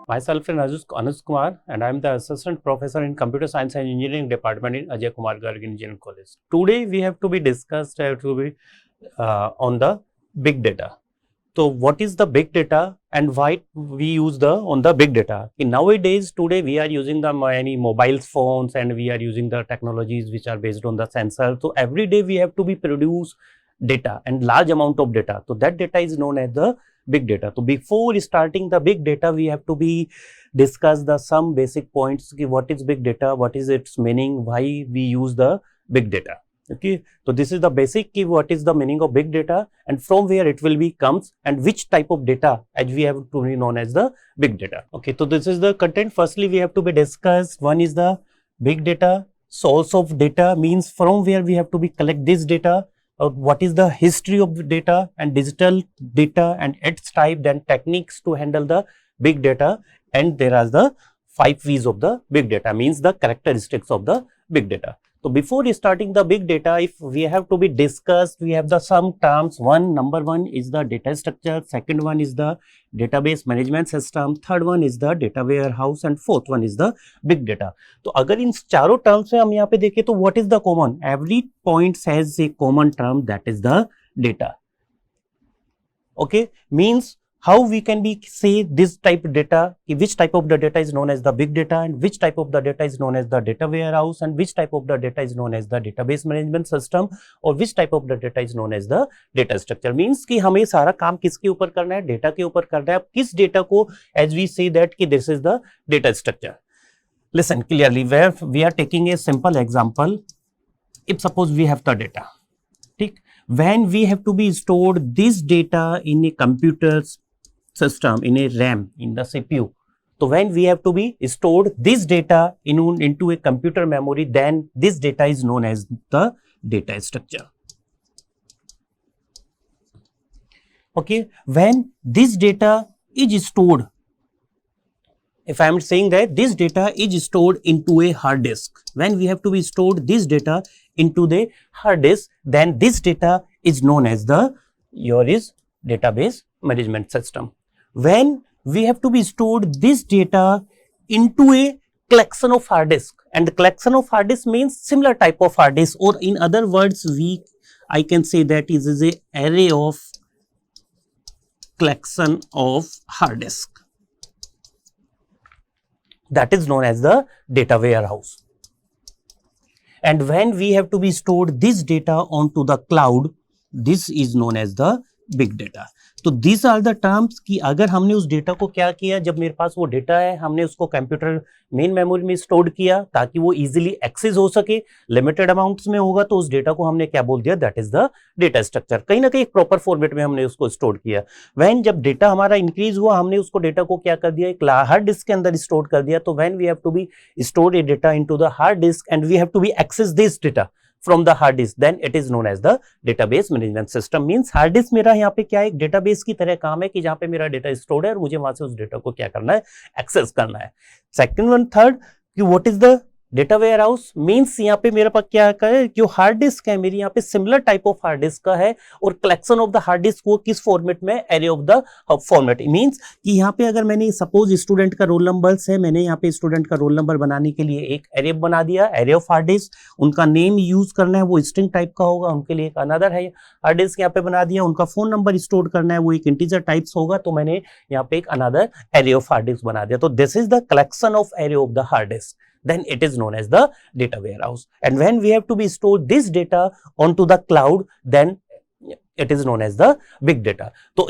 Myself is Anuj Kumar, and I am the Assistant Professor in Computer Science and Engineering Department in Ajay Kumar Garg Engineering College. Today we have to be discussed on the big data. So what is the big data and why we use the big data? Nowadays, today we are using the many mobile phones and we are using the technologies which are based on the sensor. So every day we have to be produce data and large amount of data. So that data is known as the big data. So before starting the big data, we have to be discuss the some basic points. What is big data? What is its meaning? Why we use the big data? Okay, so this is the basic key, what is the meaning of big data and from where it will be comes and which type of data as we have to be known as the big data. Okay, so this is the content. Firstly, we have to be discussed. One is the big data, source of data means from where we have to be collect this data, what is the history of data and digital data and its type, then techniques to handle the big data, and there are the 5 V's of the big data means the characteristics of the big data. So before starting the big data, if we have to be discussed, we have the some terms. Number one is the data structure, second one is the database management system, third one is the data warehouse and fourth one is the big data. तो अगर इन चारों terms में हम यहाँ पे देखें तो what is the common? Every point has a common term, that is the data. Okay, means how we can be say this type of data, which type of the data is known as the big data and which type of the data is known as the data warehouse and which type of the data is known as the database management system और which type of the data is known as the data structure. Means कि हमें सारा काम किसके ऊपर करना है? Data के ऊपर करना है. अब किस डेटा को as we say that कि this is the data structure. Listen clearly, where we are taking a simple example. If suppose we have the data, ठीक? When we have to be stored this data in a computer system, in a RAM, in the CPU. So when we have to be stored this data into a computer memory, then this data is known as the data structure. Okay, when this data is stored, if I am saying that this data is stored into a hard disk, when we have to be stored this data into the hard disk, then this data is known as the database management system. When we have to be stored this data into a collection of hard disk, and the collection of hard disk means similar type of hard disk, or in other words I can say that is a array of collection of hard disk, that is known as the data warehouse. And when we have to be stored this data onto the cloud, this is known as the big data. तो these are the terms कि अगर हमने उस data को क्या किया, जब मेरे पास वो डेटा है, हमने उसको कंप्यूटर मेन मेमोरी में स्टोर किया ताकि वो इजीली एक्सेस हो सके, लिमिटेड अमाउंट्स में होगा, तो उस डेटा को हमने क्या बोल दिया? That is the data structure. कहीं ना कहीं एक प्रॉपर फॉर्मेट में हमने उसको स्टोर किया. व्हेन जब डेटा हमारा इंक्रीज हुआ, हमने उसको डेटा को क्या कर दिया? एक हार्ड डिस्क के अंदर स्टोर कर दिया. तो when we have to be store a data into the hard disk and we have to be access this data from the hard disk, then it is known as the database management system. Means hard disk मेरा यहाँ पे क्या है? एक database की तरह काम है कि जहाँ पे मेरा डेटा स्टोर्ड है और मुझे वहां से उस डेटा को क्या करना है? एक्सेस करना है. सेकंड वन, थर्ड कि what is the data warehouse? Means यहाँ पे मेरे पास क्या है? जो हार्ड डिस्क है मेरी यहाँ पे similar type of hard disk का है और collection of the hard disc वो किस फॉर्मेट में? Array of the format. Means कि यहाँ पे अगर मैंने सपोज स्टूडेंट का रोल नंबर है, मैंने यहाँ पे स्टूडेंट का रोल नंबर बनाने के लिए एक एरे बना दिया, एरे ऑफ हार्ड डिस्क. उनका नेम यूज करना है, वो स्ट्रिंग टाइप का होगा, उनके लिए एक अनदर है हार्ड डिस्क यहाँ पे बना दिया. उनका फोन नंबर स्टोर करना है, वो एक इंटीजर टाइप्स होगा, तो मैंने यहाँ पे एक another array of hard disk बना दिया. तो this is the collection of array of the hard disc. Then it is known as the data warehouse. And when we have to be store this data onto the cloud, then it is known as the big data. तो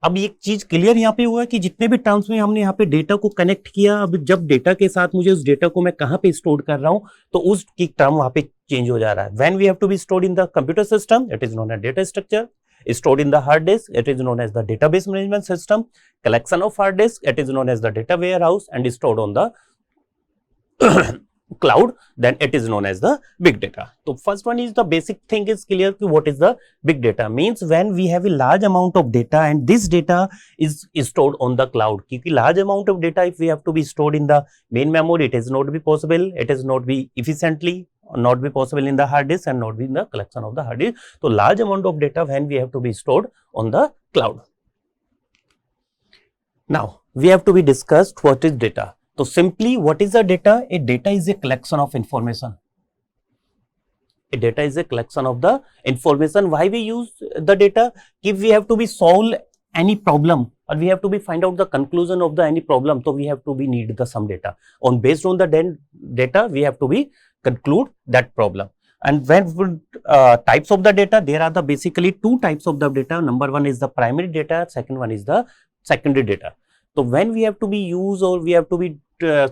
अब एक चीज clear यहाँ पे हुआ है कि जितने भी टर्म्स में हमने यहाँ पे डेटा को कनेक्ट किया, अब जब डेटा के साथ मुझे उस डेटा को मैं कहाँ पे स्टोर कर रहा हूँ, तो उस की टर्म वहाँ पे चेंज हो जा रहा है. When we have to be stored in the computer system, it is known as data structure. Stored in the hard disk, it is known as the database management system. Collection of hard disk, it is known as the data warehouse, and stored on the cloud, then it is known as the big data. So first one is the basic thing is clear कि what is the big data? Means when we have a large amount of data and this data is stored on the cloud. क्योंकि large amount of data if we have to be stored in the main memory, it is not be possible, it is not be efficiently, not be possible in the hard disk and not be in the collection of the hard disk. So large amount of data when we have to be stored on the cloud. Now we have to be discussed what is data. So simply, what is a data? A data is a collection of information. A data is a collection of the information. Why we use the data? If we have to be solve any problem or we have to be find out the conclusion of the any problem, so we have to be need the some data. On based on the data, we have to be conclude that problem. And when types of the data, there are the basically two types of the data. Number one is the primary data, second one is the secondary data. So when we have to be use or we have to be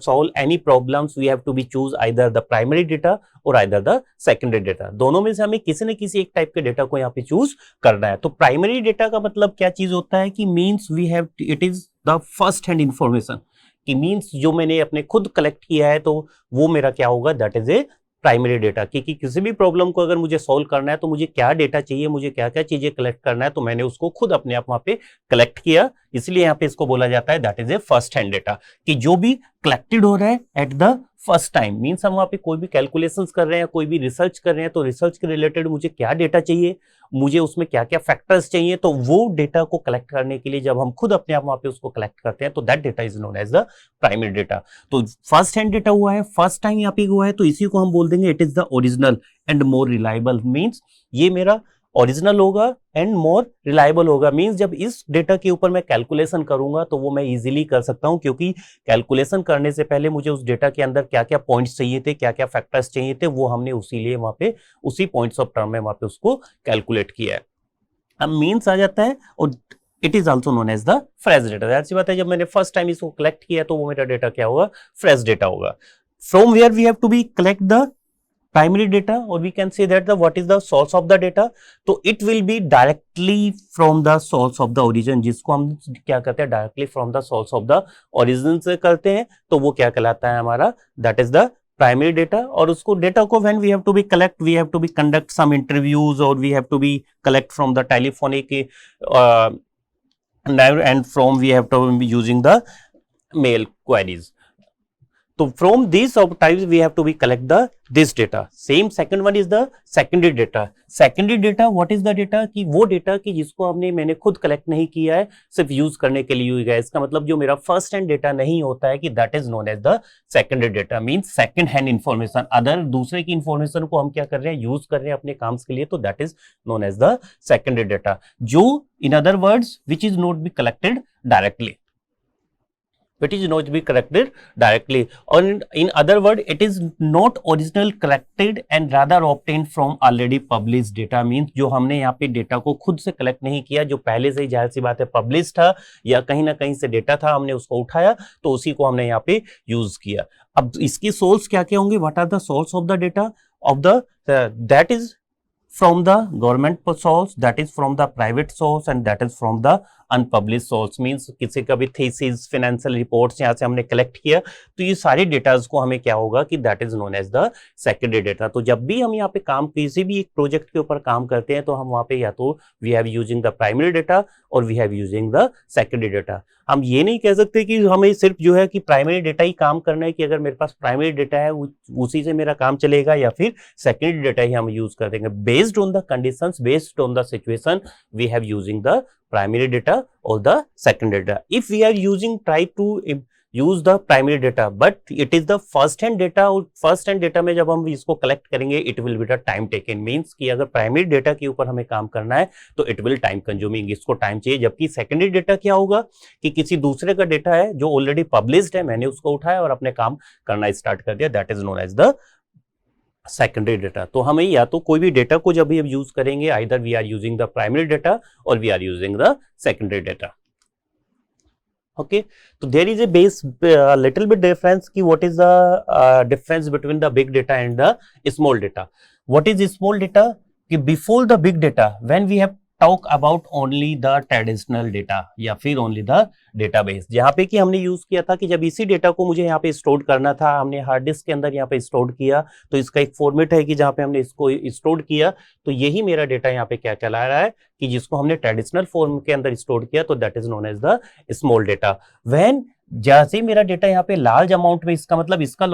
solve any problems, we have to be choose either the primary data और either the secondary data. दोनों में से हमें किसी न किसी एक type के डेटा को यहाँ पे चूज करना है. तो प्राइमरी डेटा का मतलब क्या चीज होता है कि means we have it is the first hand information, कि मीन्स जो मैंने अपने खुद कलेक्ट किया है तो वो मेरा क्या होगा, that is a primary data. क्योंकि किसी भी प्रॉब्लम को अगर मुझे सॉल्व करना है तो मुझे क्या डेटा चाहिए, मुझे क्या क्या चीजें कलेक्ट करना है, तो मैंने उसको खुद अपने आप वहां पे कलेक्ट किया. इसलिए यहाँ पे इसको बोला जाता है that is a first hand data, कि जो भी कलेक्टेड हो रहा है at the first time. Means हम वहां पे कोई भी कैलकुलेशंस कर रहे हैं, कोई भी रिसर्च कर रहे हैं, तो रिसर्च के रिलेटेड मुझे क्या डेटा चाहिए, मुझे उसमें क्या क्या फैक्टर्स चाहिए, तो वो डेटा को कलेक्ट करने के लिए जब हम खुद अपने आप वहां पे उसको कलेक्ट करते हैं तो that data is known as the primary data. तो फर्स्ट हैंड डेटा हुआ है, फर्स्ट टाइम यहाँ पे हुआ है, तो इसी को हम बोल देंगे it is the original and more reliable. Means ये मेरा ओरिजिनल होगा एंड मोर रिलायबल होगा. मींस जब इस डेटा के ऊपर मैं कैलकुलेशन करूंगा तो वो मैं इजीली कर सकता हूं, क्योंकि कैलकुलेशन करने से पहले मुझे उस डेटा के अंदर क्या क्या पॉइंट्स चाहिए थे, क्या क्या फैक्टर्स चाहिए थे, वो हमने उसीलिए वहां पे उसी पॉइंट्स ऑफ टर्म में वहां पे उसको कैलकुलेट किया है. अब मीन्स आ जाता है और it is also known as the fresh data. ऐसी बात है, जब मैंने फर्स्ट टाइम इसको कलेक्ट किया तो वो मेरा डेटा क्या होगा, फ्रेश डेटा होगा. From where we have to be collect the primary data, or we can say that what is the source of the data. तो it will be directly from the source of the origin, जिसको हम क्या कहते हैं, directly from the source of the origin से करते हैं, तो वो क्या कहलाता है हमारा, that is the primary data. और उसको डेटा को when we have to be collect, we have to be conduct some interviews or we have to be collect from the telephonic and from we have to be using the mail queries. So from these types we have to be collect the this data. Same second one is the secondary data. Secondary data, what is the data? कि वो data कि जिसको मैंने खुद collect नहीं किया है, सिर्फ यूज करने के लिए यूज है. इसका मतलब जो मेरा फर्स्ट हैंड डेटा नहीं होता है, कि that is known as the secondary data. Means second hand information, other दूसरे की इंफॉर्मेशन को हम क्या कर रहे हैं, यूज कर रहे हैं अपने काम के लिए, तो that is known as the secondary data. जो in other words which is not be collected directly, it is not be collected directly, or in other word it is not original collected and rather obtained from already published data. means जो हमने यहाँ पे data को खुद से collect नहीं किया, जो पहले से ही जाहिर सी बात है पब्लिश था या कहीं ना कहीं से डेटा था, हमने उसको उठाया तो उसी को हमने यहाँ पे यूज किया. अब इसकी सोर्स क्या क्या होंगे, what are the source of the data of the, that is from the government source, that is from the private source and that is from the unpublished source. means किसी का भी thesis, financial reports यहाँ से हमने collect किया, तो ये सारे डेटाज को हमें क्या होगा कि that is known as the secondary data. तो जब भी हम यहाँ पे काम किसी भी एक प्रोजेक्ट के ऊपर काम करते हैं तो हम वहाँ पे या तो we have using the primary data और we have using the secondary data. हम ये नहीं कह सकते कि हमें सिर्फ जो है कि प्राइमरी डेटा ही काम करना है, कि अगर मेरे पास प्राइमरी डेटा है उसी से मेरा काम चलेगा, या फिर सेकेंडरी डेटा ही हम यूज कर देंगे. Based on the conditions, based on the situation, we have using the primary data और the secondary data. If we are using try to use the primary data but it is the first hand data, और first hand data में जब हम इसको collect करेंगे it will be the time taken. Means कि अगर primary data के ऊपर हमें काम करना है तो इट विल टाइम कंज्यूमिंग, इसको टाइम चाहिए. जबकि सेकेंडरी डेटा क्या होगा कि किसी दूसरे का डेटा है जो ऑलरेडी पब्लिश्ड है, मैंने उसको उठाया और अपने काम करना स्टार्ट कर दिया, that is known as the secondary data. तो हमें या तो कोई भी डेटा को जब भी हम यूज करेंगे, either we are using the primary data और we are using the secondary data. Okay, so there is a base little bit difference ki what is the difference between the big data and the small data. What is small data? कि before the big data, when we have talk about only the traditional data या फिर only the database, जहाँ पे कि हमने use किया था कि जब इसी डेटा को मुझे यहाँ पे स्टोर करना था, हमने हार्ड डिस्क के अंदर यहाँ पे स्टोर किया, तो इसका एक फॉर्मेट है कि जहाँ पे हमने इसको स्टोर किया, तो यही मेरा डेटा यहाँ पे क्या कहला रहा है कि जिसको हमने ट्रेडिशनल फॉर्म के अंदर स्टोर किया, तो that is known as the small data. When जैसे मेरा डेटा यहाँ पे लार्ज अमाउंट में, इसका मतलब इसका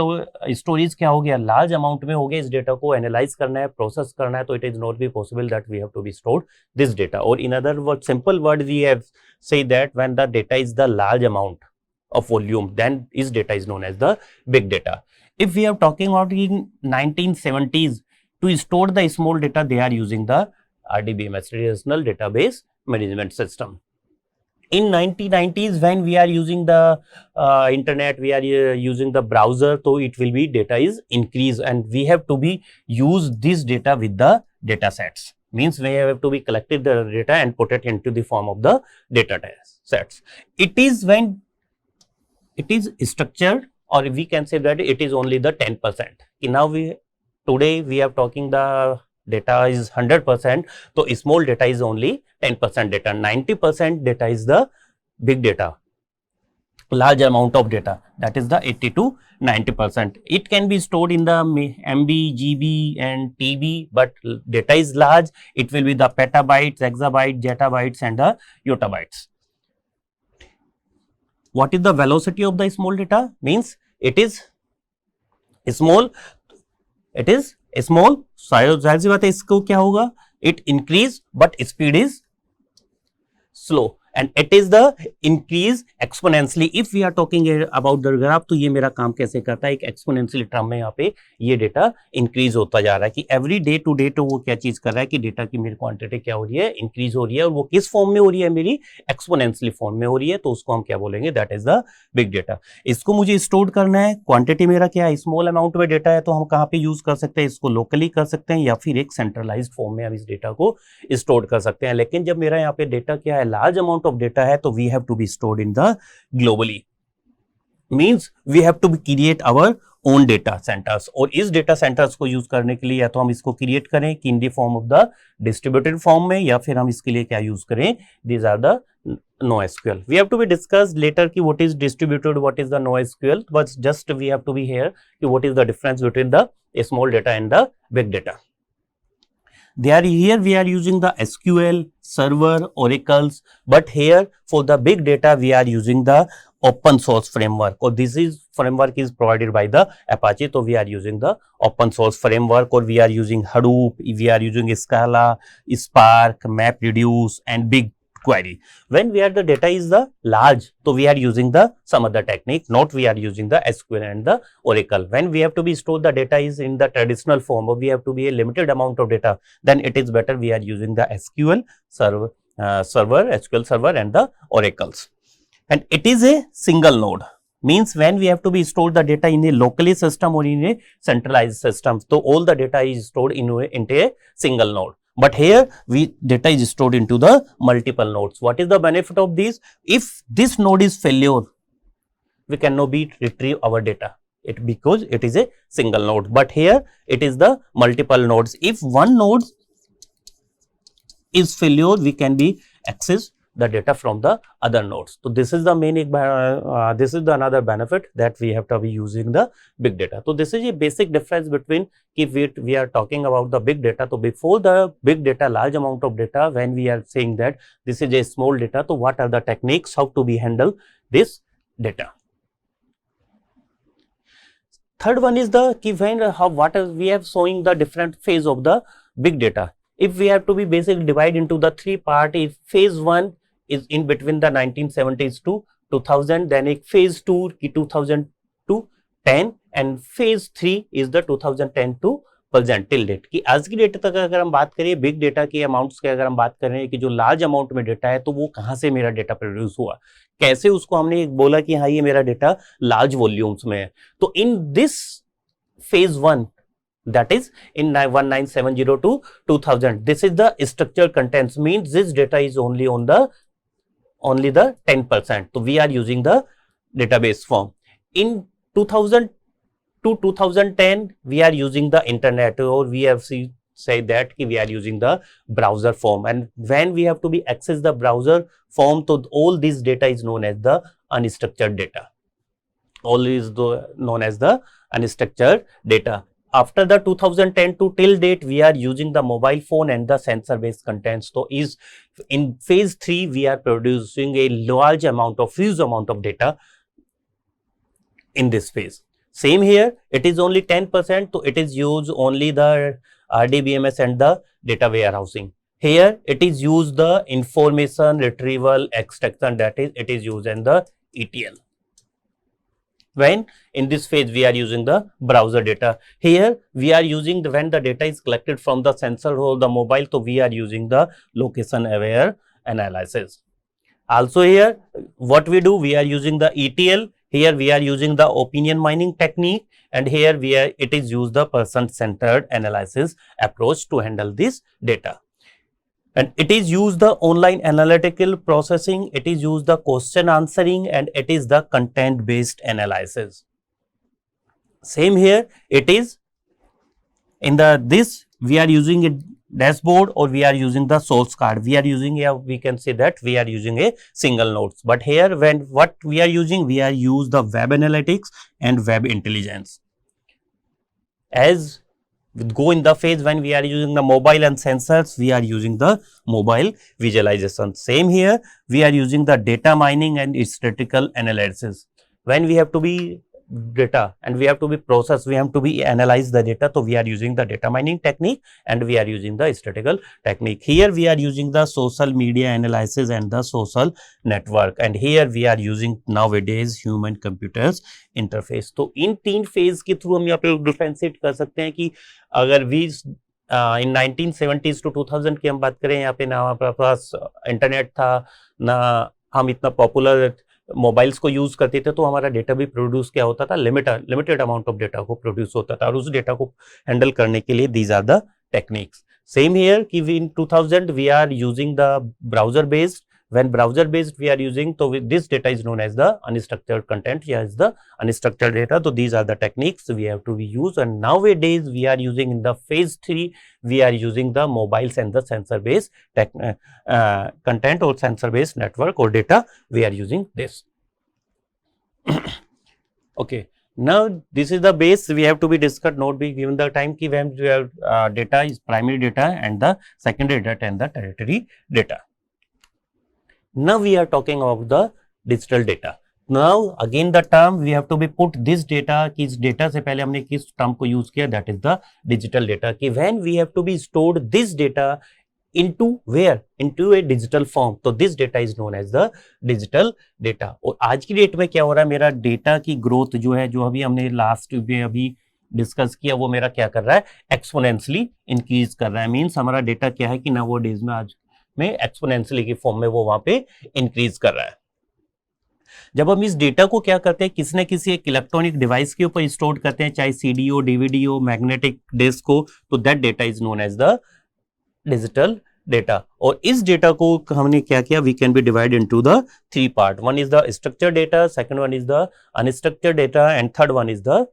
स्टोरेज क्या हो गया, लार्ज अमाउंट में हो गया, इस डेटा को एनालाइज करना है, प्रोसेस करना है, तो it is not be possible that we have to be store this data. और in other word, simple word we have say that when the data is the large amount, of volume, then is data is known as the big data. If we are talking about in 1970s, to store the small data, they are using the RDBMS, Relational Database Management System. In 1990s, when we are using the internet, we are using the browser, so it will be data is increased, and we have to be use this data with the data sets. Means we have to be collected the data and put it into the form of the data sets. It is when it is structured, or we can say that it is only the 10%. Now today we are talking the data is 100%, so small data is only 10% data. 90% data is the big data, large amount of data, that is the 80 to 90%. It can be stored in the MB, GB and TB, but data is large, it will be the petabytes, exabytes, zettabytes and the yottabytes. What is the velocity of the small data? Means it is small, जाहिर सी बात है, इसको क्या होगा, it increase but speed is slow and it is the increase exponentially. If we are talking about the graph, तो ये मेरा काम कैसे करता है, एक एक्सपोनेंशियल टर्म में यहाँ पे ये डेटा इंक्रीज होता जा रहा है कि एवरी डे टू डे तो वो क्या चीज कर रहा है कि डेटा की मेरी क्वांटिटी क्या हो रही है, इंक्रीज हो रही है, और वो किस फॉर्म में हो रही है, मेरी एक्सपोनेंशियली फॉर्म में हो रही है, तो उसको हम क्या बोलेंगे, that is the big data. इसको मुझे स्टोर करना है, क्वांटिटी मेरा क्या है, स्मॉल अमाउंट में डेटा है, तो हम कहाँ पे यूज कर सकते हैं, इसको लोकली कर सकते हैं या फिर एक सेंट्रलाइज्ड फॉर्म में हम इस डेटा को स्टोर कर सकते हैं. लेकिन जब मेरा यहाँ पे डेटा क्या है, लार्ज अमाउंट ऑफ डेटा है, तो we have to be stored in the globally. Means we have to create our own data centers. और इस data centers को यूज करने के लिए या तो हम इसको क्रिएट करें कि in the form of the distributed form में, या फिर हम इसके लिए क्या यूज करें, these are the NoSQL. We have to be discussed later कि what is distributed, what is the NoSQL, but just we have to be here कि what is the difference between the small data and the big data. Here we are using the SQL, server, oracles, but here for the big data we are using the open source framework, or this is framework is provided by the Apache, so we are using the open source framework, or we are using Hadoop, we are using Scala, Spark, MapReduce and BigQuery. When we are the data is the large, so we are using the some other technique, not we are using the SQL and the Oracle. When we have to be stored the data is in the traditional form, or we have to be a limited amount of data, then it is better we are using the SQL server, SQL server and the oracles. And it is a single node. Means when we have to be stored the data in a locally system or in a centralized system, so all the data is stored into a single node. But here data is stored into the multiple nodes. What is the benefit of this? If this node is failure, we cannot retrieve our data, because it is a single node. But here it is the multiple nodes. If one node is failure, we can be access the data from the other nodes. So this is the main this is the another benefit that we have to be using the big data. So this is a basic difference between if we are talking about the big data. So before the big data, large amount of data, when we are saying that this is a small data, so what are the techniques, how to be handle this data. Third one is the key when we have showing the different phase of the big data. If we have to be basically divide into the three part, if phase 1 is in between the 1970s to 2000, then phase 2 2000 to 10 and phase 3 is the 2010 to present till date. कि आज की date तक अगर हम बात करें big data के amounts की, अगर हम बात कर रहे हैं कि जो लार्ज अमाउंट में डेटा है, तो वो कहाँ से मेरा डेटा प्रोड्यूस हुआ, कैसे उसको हमने बोला कि हाँ ये मेरा डेटा लार्ज वॉल्यूम्स में है. तो in this phase 1, that is in 1970 to 2000, this is the structure contents, means this data is only on the 10%. So we are using the database form. In 2000 to 2010 we are using the internet, or we have say that we are using the browser form, and when we have to be access the browser form, so all this data is known as the unstructured data. All is known as the unstructured data. After the 2010 to till date, we are using the mobile phone and the sensor based contents. So is in phase 3 we are producing a large amount of huge amount of data in this phase. Same here, it is only 10%, so it is used only the RDBMS and the data warehousing. Here it is used the information retrieval extraction, that is it is used in the ETL. When in this phase we are using the browser data. Here we are using when the data is collected from the sensor or the mobile, so we are using the location aware analysis. Also here what we do, we are using the ETL. Here we are using the opinion mining technique, and here it is used the person centered analysis approach to handle this data. And it is used the online analytical processing, it is used the question answering, and it is the content based analysis. Same here, it is in this we are using a dashboard or we are using the source card. We are using we can say that we are using a single notes, but here what we are using, we are use the web analytics and web intelligence. As go in the phase when we are using the mobile and sensors, we are using the mobile visualization. Same here, we are using the data mining and statistical analysis. When we have to be data and we have to be processed, we have to be analyze the data, so we are using the data mining technique and we are using the statistical technique. Here we are using the social media analysis and the social network, and here we are using nowadays human computers interface. तो इन तीन phase के through हम यहाँ पे differentiate कर सकते हैं कि अगर वी इन 1970s to 2000 की हम बात करें, यहाँ पे ना हमारे पास इंटरनेट था, ना हम इतना पॉपुलर मोबाइल्स को यूज करते थे, तो हमारा डेटा भी प्रोड्यूस क्या होता था, लिमिटेड अमाउंट ऑफ डेटा को प्रोड्यूस होता था, और उस डेटा को हैंडल करने के लिए these are the techniques. Same here कि in 2000 we are using the browser based. When browser based we are using, so this data is known as the unstructured content. Here is the unstructured data. So these are the techniques we have to be used, and nowadays we are using in the phase 3 we are using the mobiles and the sensor based content or sensor based network or data. We are using this. Okay, now this is the base we have to be discussed, not be given the time ki when we have data is primary data and the secondary data and the tertiary data. Now we are talking about the digital data. Now again the term we have to be put this data, कि इस data से पहले हमने किस term को use किया, that is the digital data. कि when we have to be stored this data into where, into a digital form, तो this data is known as the digital data. और आज की डेट में क्या हो रहा है, मेरा डेटा की ग्रोथ जो है, जो अभी हमने लास्ट में अभी डिस्कस किया, वो मेरा क्या कर रहा है, एक्सपोनेंशियली इंक्रीज कर रहा है. मीन्स हमारा डेटा क्या है कि ना वो डेज में आज में एक्सपोनेंशियली की फॉर्म में वो वहां पे इंक्रीज कर रहा है. जब हम इस डेटा को क्या करते हैं, किसी न किसी एक इलेक्ट्रॉनिक डिवाइस के ऊपर स्टोर करते हैं, चाहे सीडी हो, डीवीडी हो, मैग्नेटिक डिस्क हो, तो that data is known as the digital data. और इस डेटा को हमने क्या किया, we can be divide into the 3 part. One is the structured data, second one is the unstructured data, and third one is the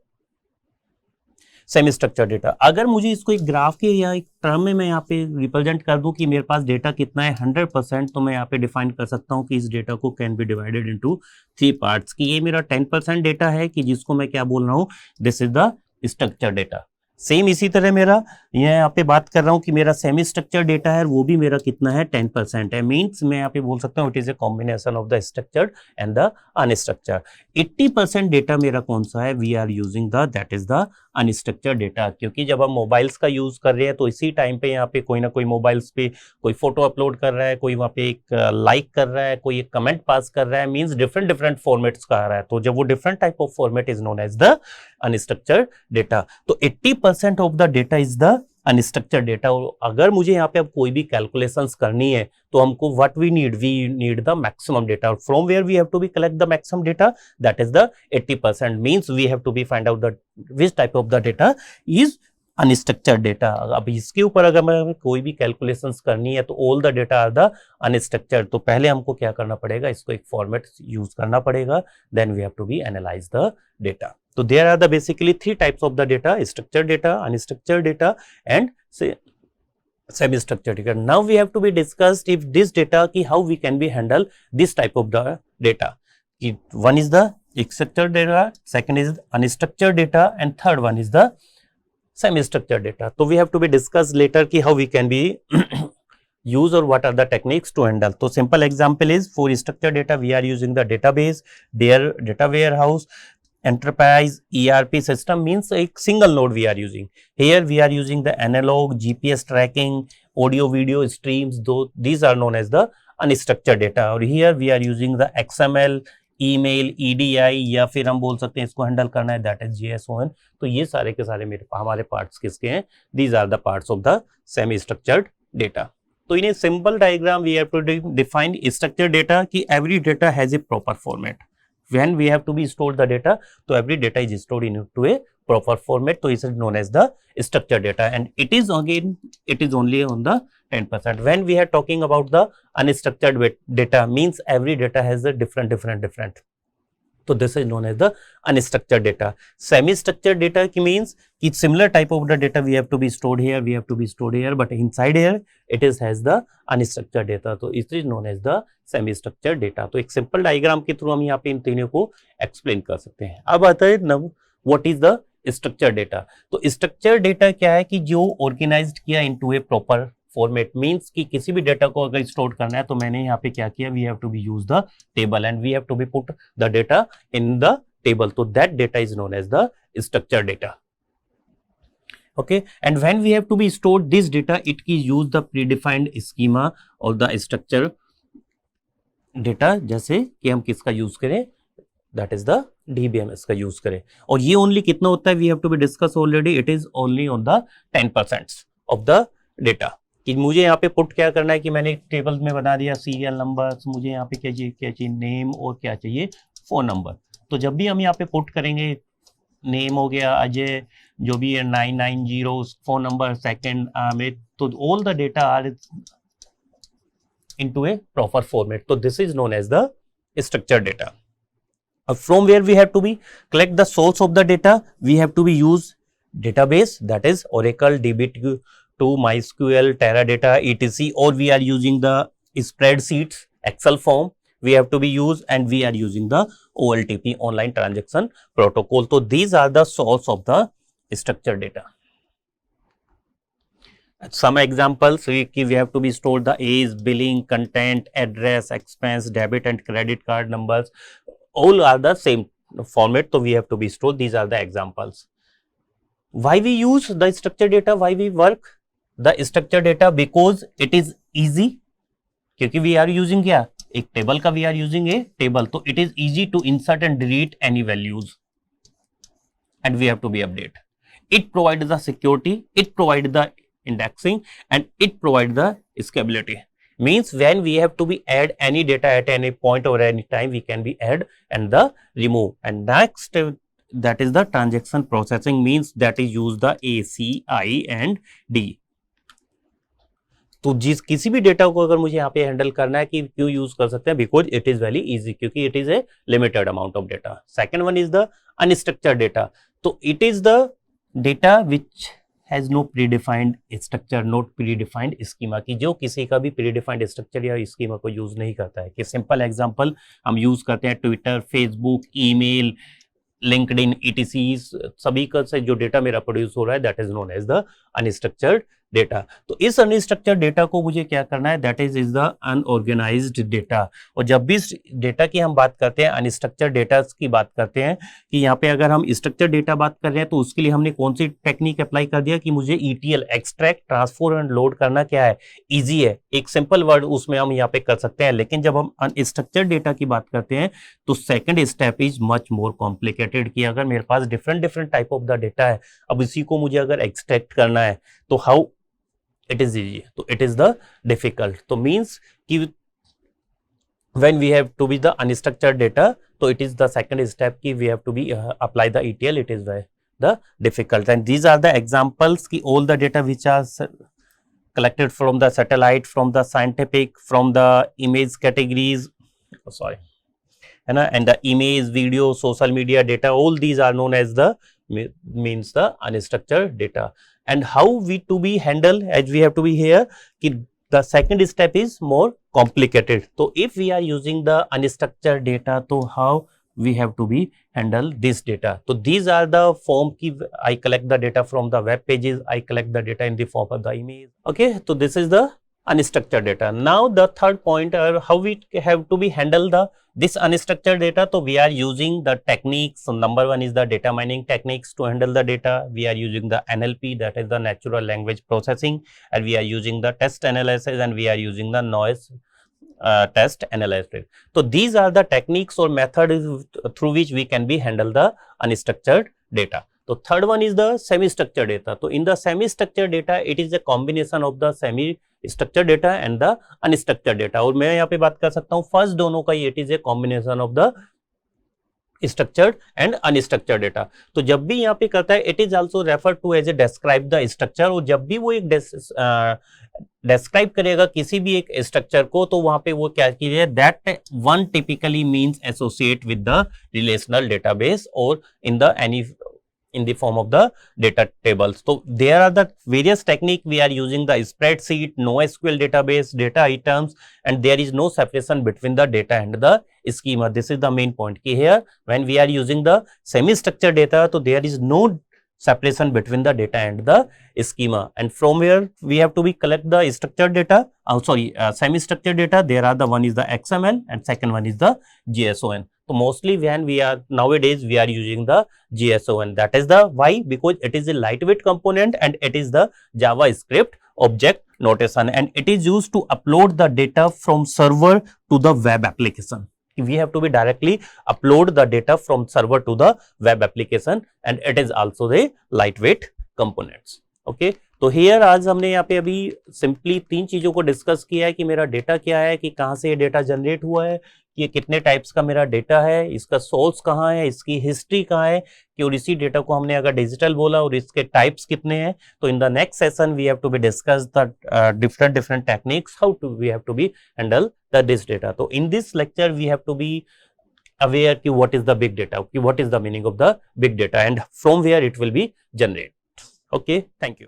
semi structured data. अगर मुझे इसको एक ग्राफ के या एक टर्म में मैं यहाँ पे रिप्रेजेंट कर दूं कि मेरे पास डेटा कितना है 100%, तो मैं यहाँ पे डिफाइन कर सकता हूँ कि इस डेटा को can be divided into 3 parts. कि ये मेरा 10% डेटा है, कि जिसको मैं क्या बोल रहा हूँ, this is the structured data. Same इसी तरह मेरा यहाँ पे बात कर रहा हूँ कि मेरा सेमी स्ट्रक्चर्ड डेटा है, वो भी मेरा कितना है, 10% है. मीन्स मैं यहाँ पे बोल सकता हूँ it is a combination of the structured and the unstructured. 80% data मेरा कौन सा है, we are using the that is the unstructured data. क्योंकि जब हम मोबाइल्स का यूज कर रहे हैं, तो इसी टाइम पे यहाँ पे कोई ना कोई मोबाइल्स पे कोई फोटो अपलोड कर रहा है, कोई वहाँ पे एक लाइक कर रहा है, कोई एक कमेंट पास कर रहा है, मीन्स डिफरेंट फॉर्मेट्स का आ रहा है. तो जब वो different type of format is known as the unstructured data. तो 80% of the data is the unstructured data. अगर मुझे यहाँ पे अब कोई भी कैलकुलेशंस करनी है, तो हमको what we need the maximum data. From where we have to be collect the maximum data, that is the 80%. Means we have to be find out the which type of the data is unstructured data. अब इसके ऊपर अगर मैं कोई भी calculations करनी है, तो all the data are the unstructured. तो पहले हमको क्या करना पड़ेगा, इसको एक फॉर्मेट यूज करना पड़ेगा, then we have to be analyse the data. So there are the basically 3 types of the data: structured data, unstructured data, and say semi-structured data. Now we have to be discussed if this data ki how we can be handle this type of the data. One is the structured data, second is unstructured data, and third one is the semi-structured data. So we have to be discussed later ki how we can be use or what are the techniques to handle. So simple example is for structured data we are using the database, their data warehouse, enterprise ERP system, means a single node we are using. Here we are using the analog, GPS tracking, audio video streams, though these are known as the unstructured data. Or here we are using the XML, email, EDI, या फिर हम बोल सकते हैं इसको handle करना है, that is JSON। तो ये सारे के सारे हमारे पार्ट्स किसके हैं? These are the parts of the semi structured data. तो in a simple diagram we have to define structured data कि every data has a proper format. When we have to be stored the data, so every data is stored into a proper format, so it is known as the structured data, and it is again, it is only on the 10%. When we are talking about the unstructured data, means every data has a different. So this is known as the unstructured data. Semi-structured data means कि similar type of the data we have to be stored here, but inside here it is has the unstructured data. तो it is known as the semi-structured data. तो एक simple diagram के through हम यहाँ पे इन तीनों को explain कर सकते हैं। अब आता है now what is the structured data? तो structured data क्या है कि जो organized किया into a proper format, means कि किसी भी डेटा को अगर स्टोर करना है तो मैंने यहाँ पे क्या किया, we have to be use the table and we have to be put the data in the table, तो that data is known as the structured data. okay, and when we have to be stored this data, it is use the predefined schema or the structure data, जैसे कि हम किसका use करें, that is the DBMS का use करें। और ये only कितना होता है, we have to be discuss already, it is only on the 10% of the data. कि मुझे यहाँ पे पुट क्या करना है कि मैंने टेबल में बना दिया सीरियल नंबर, मुझे यहाँ पे क्या चाहिए नेम और क्या चाहिए फोन नंबर। तो जब भी हम यहाँ पे पुट करेंगे, नेम हो गया अजय, जो भी है 990, फोन नंबर सेकंड अमित, तो all the data are into a proper format. So this is known as the structured data. From where we have to be collect the source of the data, we have to be use database, that is Oracle, DB2, MySQL, Teradata, etc. Or we are using the spreadsheets, Excel form we have to be used, and we are using the OLTP, online transaction protocol. So these are the source of the structured data. Some examples, we have to be stored the age, billing, content, address, expense, debit and credit card numbers, all are the same format, so we have to be stored. These are the examples. Why we use the structured data, why we work the structured data? Because it is easy, क्योंकि we are using क्या, एक table का we are using a table, तो it is easy to insert and delete any values, and we have to be update. It provides the security, it provides the indexing, and it provides the scalability. Means when we have to be add any data at any point or any time, we can be add and the remove. And next, that is the transaction processing, means that is use the A, C, I and D. तो जिस किसी भी data को अगर मुझे यहाँ पे handle करना है कि क्यों यूज कर सकते हैं, because it is very easy, क्योंकि it is a limited amount of data. Second one is the unstructured data, तो it is the data which has no predefined structure, not predefined schema, कि जो किसी का भी predefined structure या schema को use नहीं करता है। कि सिंपल एग्जांपल हम यूज करते हैं Twitter, Facebook, email, LinkedIn, etc. सभी का से जो डेटा मेरा प्रोड्यूस हो रहा है, that is known as the unstructured data. तो इस अनस्ट्रक्चर्ड डेटा को मुझे क्या करना है, that is the unorganised data. और जब भी डेटा की हम बात करते हैं, अनस्ट्रक्चर्ड डेटा की बात करते हैं, कि यहाँ पे अगर हम स्ट्रक्चर्ड डेटा बात कर रहे हैं, तो उसके लिए हमने कौन सी टेक्निक अप्लाई कर दिया कि मुझे ETL, extract, transfer and load करना क्या है, ईजी है, एक सिंपल वर्ड उसमें हम यहाँ पे कर सकते हैं। लेकिन जब हम अनस्ट्रक्चर्ड डेटा की बात करते हैं, तो second step is much more complicated, कि अगर मेरे पास different type of the data है, अब इसी को मुझे अगर एक्सट्रैक्ट करना है, तो how it is easy, so it is the difficult. So means कि when we have to be the unstructured data, so it is the second step कि we have to be apply the ETL, it is the difficult. And these are the examples कि all the data which are collected from the satellite, from the scientific, from the image categories, sorry, है ना, and the image, video, social media data, all these are known as the means the unstructured data. And how we to be handle, as we have to be here, कि the second step is more complicated. So if we are using the unstructured data, so how we have to be handle this data? So these are the form ki I collect the data from the web pages, I collect the data in the form of the image. Okay, so this is the unstructured data. Now the third point, how we have to be handle the this unstructured data. So we are using the techniques. So number one is the data mining techniques to handle the data. We are using the NLP, that is the natural language processing, and we are using the text analysis, and we are using the noise test, analyze it. So these are the techniques or methods through which we can be handle the unstructured data. So third one is the semi-structured data. So in the semi-structured data, it is a combination of the semi-structured data and the unstructured data. और मैं यहाँ पे बात कर सकता हूँ first दोनों का, it is a combination of the structured and unstructured data. तो जब भी यहाँ पे करता है, it is also referred to as a describe the structure. और जब भी वो एक describe करेगा किसी भी एक structure को, तो वहां पे वो क्या कीजिए, that one typically means associate with the relational database or in the form of the data tables. So there are the various technique we are using, the spreadsheet, NoSQL database, data items, and there is no separation between the data and the schema. This is the main point. Here when we are using the semi-structured data, so there is no separation between the data and the schema, and from where we have to be collect the structured data, semi-structured data. There are the one is the XML and second one is the JSON. So mostly when we are nowadays we are using the JSON. That is the why, because it is a lightweight component and it is the JavaScript object notation, and it is used to upload the data from server to the web application. We have to be directly upload the data from server to the web application, and it is also the lightweight components. Okay, तो here आज हमने यहाँ पे अभी simply तीन चीजों को discuss किया है कि मेरा डेटा क्या है, कि कहाँ से ये डेटा जनरेट हुआ है, कि ये कितने टाइप्स का मेरा डेटा है, इसका सोर्स कहाँ है, इसकी हिस्ट्री कहाँ है, कि और इसी डेटा को हमने अगर डिजिटल बोला और इसके टाइप्स कितने हैं. तो in the next session we have to be discuss the different techniques how to we have to be handle the this data. तो in this lecture we have to be aware कि what is the big data, कि what is the meaning of the big data and from where it will be generated. Okay, thank you.